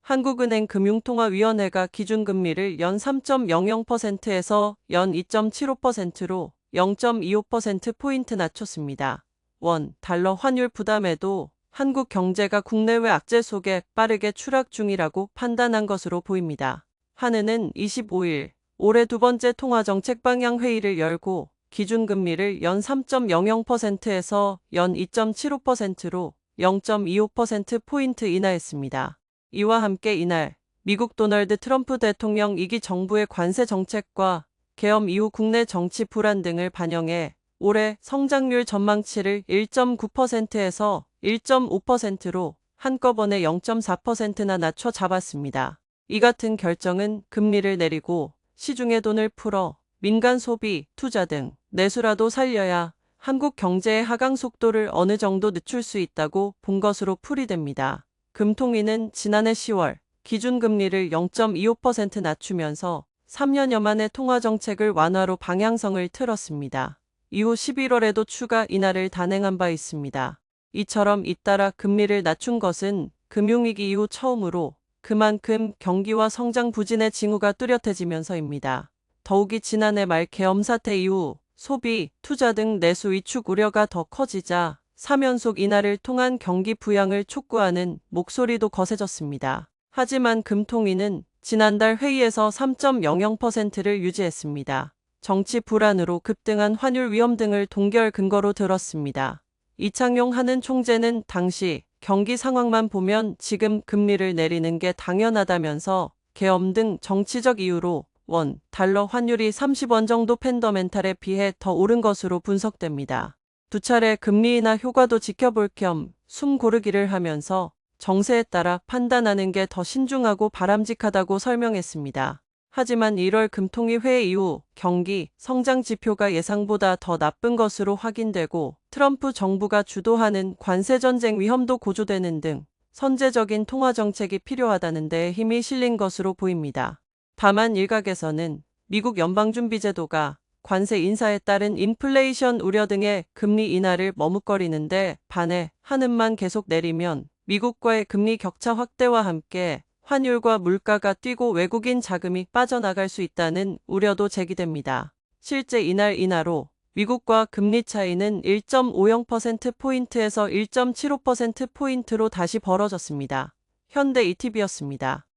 한국은행 금융통화위원회가 기준금리를 연 3.00%에서 연 2.75%로 0.25%포인트 낮췄습니다. 원, 달러 환율 부담에도 한국 경제가 국내외 악재 속에 빠르게 추락 중이라고 판단한 것으로 보입니다. 한은은 25일 올해 두 번째 통화정책 방향 회의를 열고 기준금리를 연 3.00%에서 연 2.75%로 0.25%포인트 인하했습니다. 이와 함께 이날 미국 도널드 트럼프 대통령 2기 정부의 관세 정책과 계엄 이후 국내 정치 불안 등을 반영해 올해 성장률 전망치를 1.9%에서 1.5%로 한꺼번에 0.4%나 낮춰 잡았습니다. 이 같은 결정은 금리를 내리고 시중에 돈을 풀어 민간 소비, 투자 등 내수라도 살려야 한국 경제의 하강 속도를 어느 정도 늦출 수 있다고 본 것으로 풀이됩니다. 금통위는 지난해 10월 기준금리를 0.25% 낮추면서 3년여 만에 통화정책을 완화로 방향성을 틀었습니다. 이후 11월에도 추가 인하를 단행한 바 있습니다. 이처럼 잇따라 금리를 낮춘 것은 금융위기 이후 처음으로 그만큼 경기와 성장 부진의 징후가 뚜렷해지면서입니다. 더욱이 지난해 말 계엄 사태 이후 소비, 투자 등 내수 위축 우려가 더 커지자 3연속 인하를 통한 경기 부양을 촉구하는 목소리도 거세졌습니다. 하지만 금통위는 지난달 회의에서 3.00%를 유지했습니다. 정치 불안으로 급등한 환율 위험 등을 동결 근거로 들었습니다. 이창용 한은 총재는 당시 경기 상황만 보면 지금 금리를 내리는 게 당연하다면서 계엄 등 정치적 이유로 원, 달러 환율이 30원 정도 펀더멘탈에 비해 더 오른 것으로 분석됩니다. 두 차례 금리 인하 효과도 지켜볼 겸 숨 고르기를 하면서 정세에 따라 판단하는 게 더 신중하고 바람직하다고 설명했습니다. 하지만 1월 금통위 회의 이후 경기, 성장 지표가 예상보다 더 나쁜 것으로 확인되고 트럼프 정부가 주도하는 관세전쟁 위험도 고조되는 등 선제적인 통화정책이 필요하다는 데 힘이 실린 것으로 보입니다. 다만 일각에서는 미국 연방준비제도가 관세 인사에 따른 인플레이션 우려 등의 금리 인하를 머뭇거리는데 반해 한은만 계속 내리면 미국과의 금리 격차 확대와 함께 환율과 물가가 뛰고 외국인 자금이 빠져나갈 수 있다는 우려도 제기됩니다. 실제 이날 인하로 미국과 금리 차이는 1.50%포인트에서 1.75%포인트로 다시 벌어졌습니다. 현대 ETB였습니다.